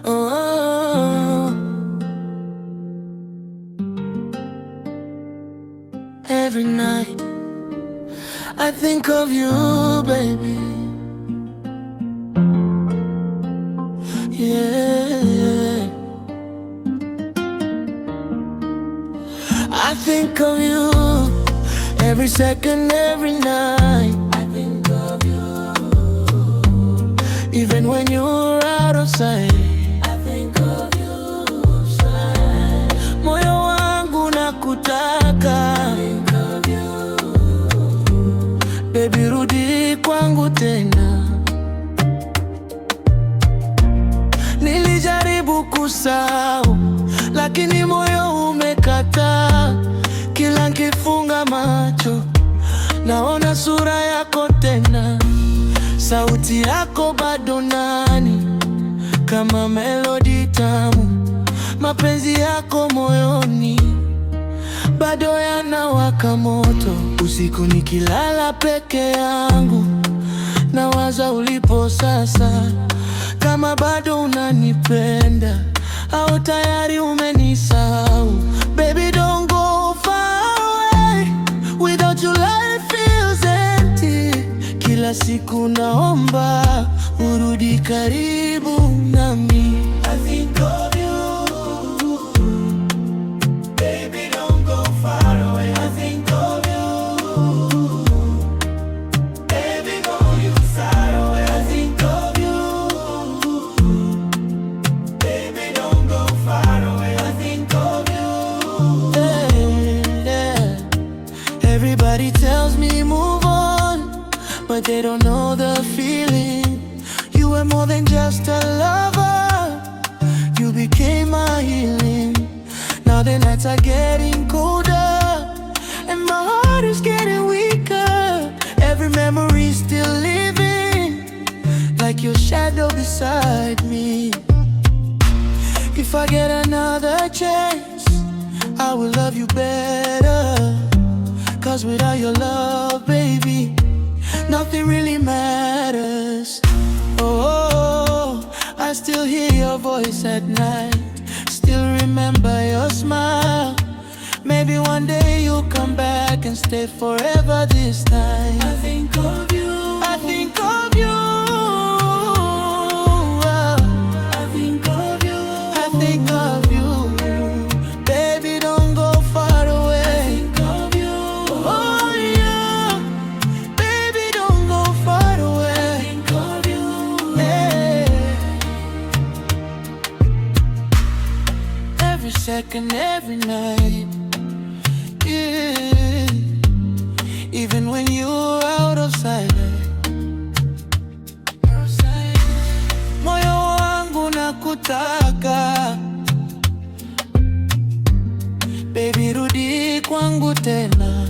Oh, every night I think of you, baby. Yeah, I think of you every second, every night. I think of you even when you're out of sight. I think of you, moyo wangu nakutaka. I think of you, baby, rudi kwangu tena. Nilijaribu kusahau, lakini moyo umekataa. Kila nikifunga macho, naona sura yako tena. Sauti yako bado nani, kama melodi tamu. Mapenzi yako moyoni bado yanawaka moto. Usiku nikilala peke yangu, nawaza ulipo sasa. Kama bado unanipenda au tayari umenisahau. Baby, don't go far away. Without you life feels empty. Kila siku naomba urudi karibu nami. I think of you. Baby, don't go far away. I think of you. Baby, don't you far away. I think of you. Baby, don't go far away. I think of you. Yeah. Everybody tells me move on, but they don't know the feeling. You were more than just a lover. You became my healing. Now the nights are getting colder, and my heart is getting weaker. Every memory's still living, like your shadow beside me. If I get another chance, I will love you better. 'Cause without your love, baby, nothing really matters. Oh, I still hear your voice at night, still remember your smile. Maybe one day you'll come back and stay forever this time. I think of you. I think of you. I think of you. I think of you. Baby, don't go far away. I think of you. Oh yeah. Baby, don't go far away. I think of you. Yeah. Every second, every night. Yeah. Even when you're out of sight. Moyo wangu nakutaka. Baby, rudi kwangu tena.